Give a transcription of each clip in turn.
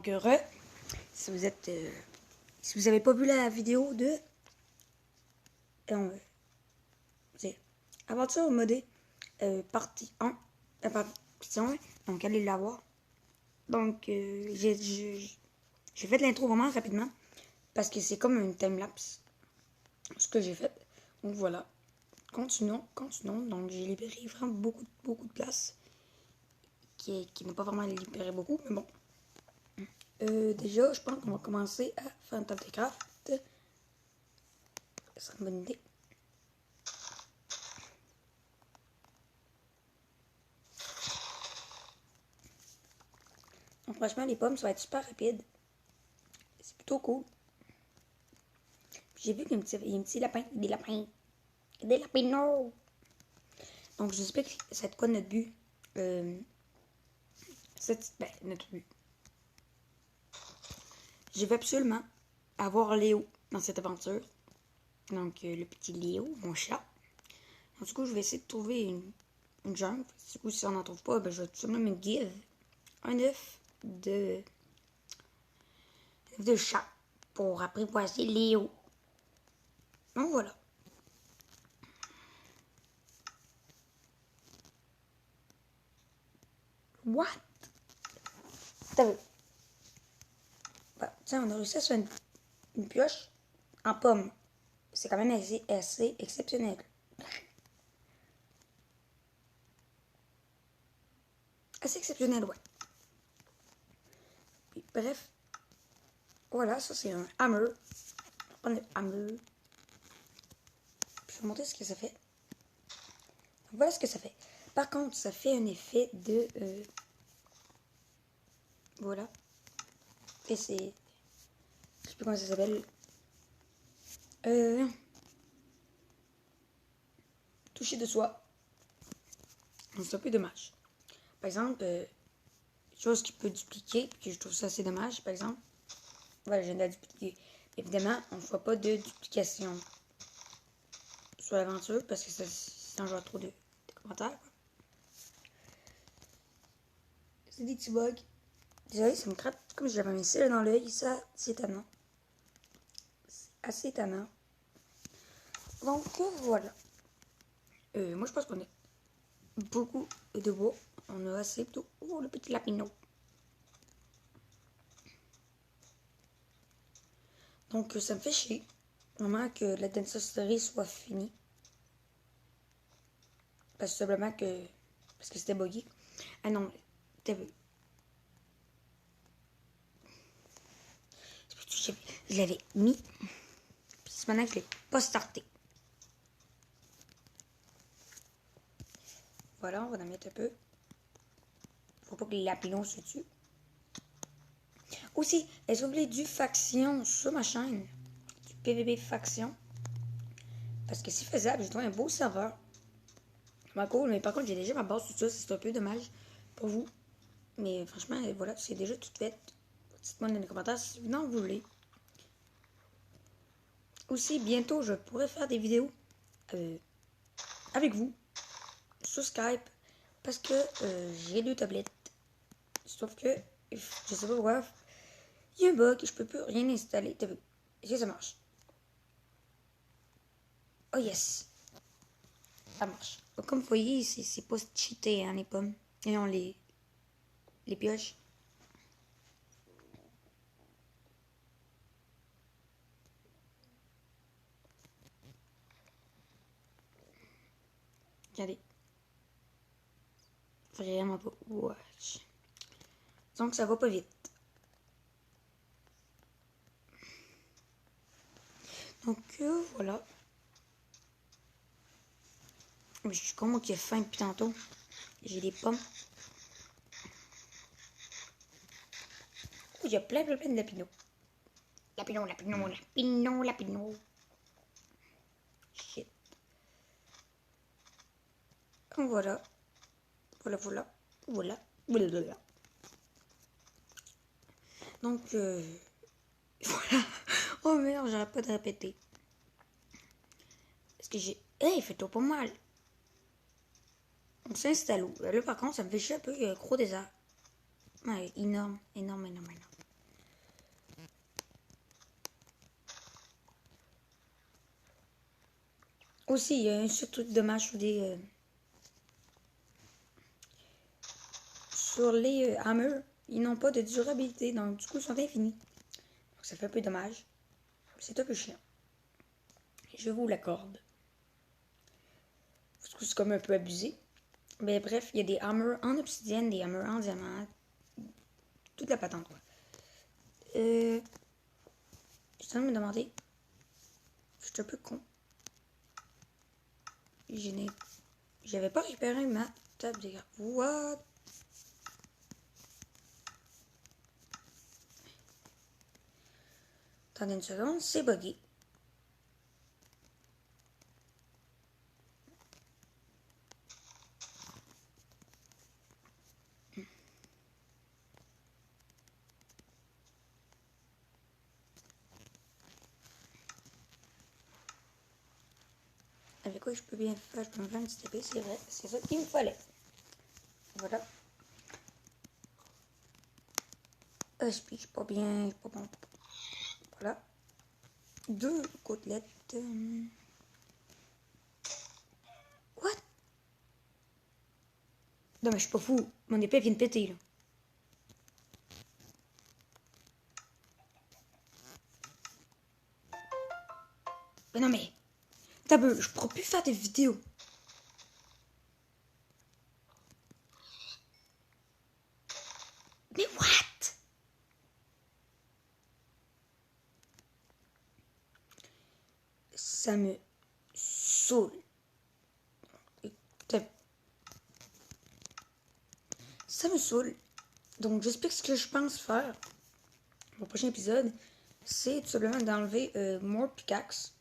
Donc, si vous êtes, si vous avez pas vu la vidéo de, c'est Aventure modée, partie 1, partie 1, donc allez la voir. Donc, j'ai fait l'intro vraiment rapidement, parce que c'est comme une timelapse, ce que j'ai fait. Donc voilà, continuons. Donc j'ai libéré vraiment beaucoup de place, qui n'a pas vraiment libéré beaucoup, mais bon. Déjà, je pense qu'on va commencer à faire un top de craft. Ça serait une bonne idée. Donc, franchement, les pommes, ça va être super rapide. C'est plutôt cool. J'ai vu qu'il y a un petit lapin. Des lapins. Des lapins. Donc, j'espère que ça va être quoi notre but. Notre but. Je veux absolument avoir Léo dans cette aventure. Donc, le petit Léo, mon chat. Donc, du coup, je vais essayer de trouver une jungle. Du coup, si on n'en trouve pas, ben, je vais tout simplement me give un œuf de chat pour apprivoiser Léo. Donc, voilà. What? T'as vu? Bah, tiens, on a réussi à se faire une pioche en pomme. C'est quand même assez exceptionnel. Assez exceptionnel, ouais. Puis, bref. Voilà, ça c'est un hammer. On va prendre le hammer. Je vais vous montrer ce que ça fait. Donc, voilà ce que ça fait. Par contre, ça fait un effet de... voilà. Et c'est... Je sais plus comment ça s'appelle. Toucher de soi. Donc c'est un peu dommage. Par exemple, chose qui peut dupliquer, puis que je trouve ça assez dommage, par exemple. Voilà, je viens de la dupliquer. Évidemment, on ne voit pas de duplication sur l'aventure parce que ça engendre trop de commentaires. C'est des petits bugs. Désolé, ça me gratte comme si j'avais un cil dans l'œil. Ça, c'est étonnant. C'est assez étonnant. Donc, voilà. Moi, je pense qu'on a beaucoup de bois. On a assez plutôt. Oh, le petit lapinot. Donc, ça me fait chier. Vraiment que la densitory soit finie. Parce que simplement que. Parce que c'était buggy. Ah non, t'as vu. Je l'avais mis. Puis maintenant, je l'ai pas starté. Voilà, on va en mettre un peu. Faut pas que les lapinons se tuent. Aussi, est-ce que vous voulez du faction sur ma chaîne? Du PVP faction? Parce que c'est faisable, je dois un beau serveur. Vraiment cool, mais par contre, j'ai déjà ma base tout ça, c'est un peu dommage pour vous. Mais franchement, voilà, c'est déjà tout fait. Dites-moi dans les commentaires si vous en voulez. Aussi, bientôt, je pourrais faire des vidéos avec vous sur Skype parce que j'ai 2 tablettes. Sauf que, je sais pas pourquoi, il y a un bug, je peux plus rien installer. Est-ce que ça marche? Oh yes! Ça marche. Comme vous voyez, c'est pas cheaté, hein, les pommes. Et non, les pioches. Regardez. Vraiment pas. Watch. Donc ça va pas vite. Donc voilà. Je suis comme moi qui ai faim depuis tantôt. J'ai des pommes. Oh, il y a plein de lapinots. Lapinot. Shit. Donc voilà. Voilà. Donc voilà. Oh merde, j'arrête pas de répéter. Parce que j'ai... Hey, il fait tout pas mal. On s'installe où? Là, par contre, ça me fait chier un peu. Il y a un gros désert. Ouais, énorme. Aussi, il y a un seul truc de dommage sur les hammers. Ils n'ont pas de durabilité, donc du coup, ils sont infinis. Donc ça fait un peu dommage. C'est un peu chiant. Je vous l'accorde. Du coup, c'est comme un peu abusé. Mais bref, il y a des hammers en obsidienne, des hammers en diamant. Toute la patente, quoi. Je suis en train de me demander. Je suis un peu con. J'avais pas récupéré ma table de garde. What? Attendez une seconde, c'est bugué. Avec quoi je peux bien faire? Je peux me faire une petite épée, c'est vrai. C'est ça qu'il me fallait. Voilà. Je piche pas bien, pas bon. Voilà. 2 côtelettes. What? Non mais je suis pas fou. Mon épée vient de péter là. Mais non mais. T'as peu, je pourrais plus faire des vidéos. Mais what? Ça me saoule. Ça me saoule. Donc j'explique ce que je pense faire au prochain épisode. C'est tout simplement d'enlever More Pickaxe.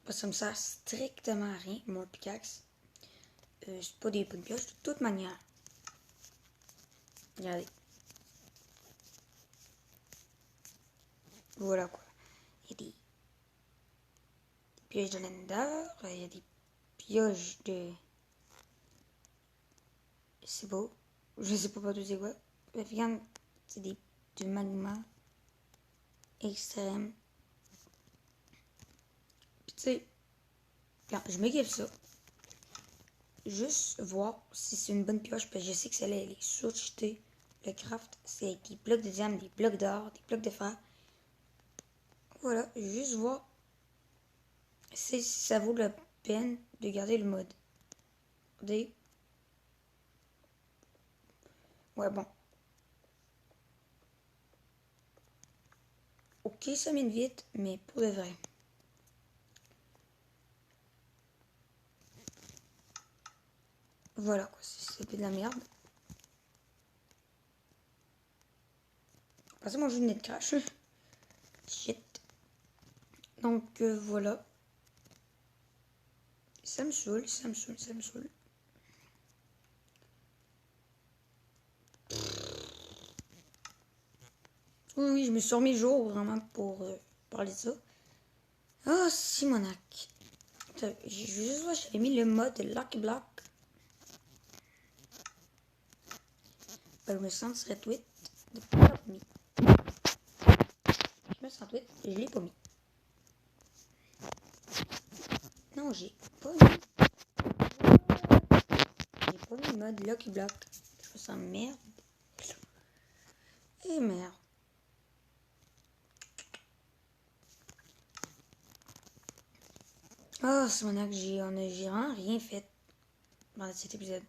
Parce que ça me sert strictement à rien, More Pickaxe. C'est pas des bonnes pioches de toute manière. Regardez. Voilà quoi. Il y a des pioches de l'ender. Il y a des pioches de... C'est beau. Je sais pas tout c'est quoi. Regarde, c'est du magma extrême. Puis tu sais, je me kiffe ça. Juste voir si c'est une bonne pioche. Parce que je sais que celle-là, elle est surchetée. Le craft, c'est avec des blocs de diamant, des blocs d'or, des blocs de fer. Voilà, juste voir si ça vaut la peine de garder le mode. Regardez. Ouais, bon. Ok, ça mine vite, mais pour de vrai. Voilà, quoi, c'est de la merde. Passez mon jeu de net crash. Shit. Donc, voilà. Ça me saoule, ça me saoule, ça me saoule. Oui, oui, je me suis remis jour vraiment pour parler de ça. Oh, Simonac. Juste vois, j'avais mis le mode Lucky Block. Ben, je me sens tweet de pas l'avoir mis. Je me sens tweet et je l'ai pas mis. Non, j'ai pas mis. J'ai pas mis le mode Lucky Block. Je me sens merde. Et merde. Oh, Simonac, j'ai vraiment rien fait dans cet épisode.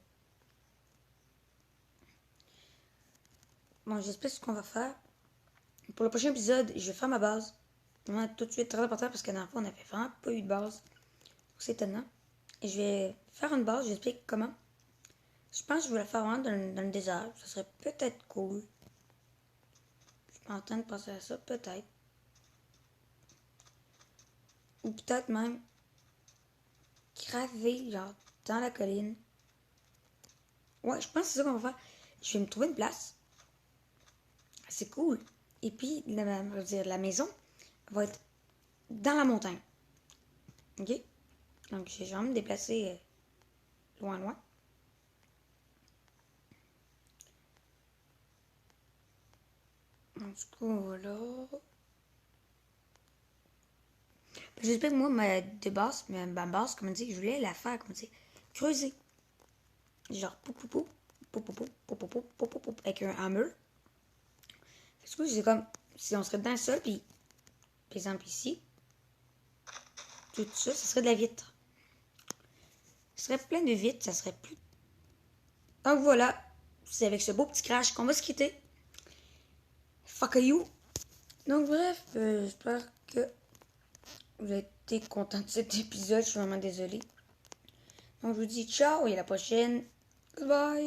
Bon, j'explique ce qu'on va faire. Pour le prochain épisode, je vais faire ma base. Vraiment, tout de suite, très important parce que dans le fond, on n'avait vraiment pas eu de base. C'est étonnant. Et je vais faire une base, j'explique comment. Je pense que je vais la faire vraiment dans le désert. Ça serait peut-être cool. Je suis en train de penser à ça, peut-être. Ou peut-être même graver, genre, dans la colline. Ouais, je pense que c'est ça qu'on va faire. Je vais me trouver une place. C'est cool. Et puis, la maison va être dans la montagne. Ok? Donc, je vais vraiment me déplacer loin, loin. Donc, du coup, voilà. J'explique, moi, de base, ma base, comme on dit, je voulais la faire, comme on dit, creuser. Genre, pou, pou, pou, pou, pou, pou, pou, pou, pou, pou, pou, pou, avec un hammer. Parce que c'est comme, si on serait dans le sol, puis, par exemple, ici, tout ça, ça serait de la vitre. Ce serait plein de vitres, ça serait plus... Donc voilà, c'est avec ce beau petit crash qu'on va se quitter. Fuck you! Donc bref, j'espère que vous avez été content de cet épisode. Je suis vraiment désolée. Donc je vous dis ciao et à la prochaine. Goodbye!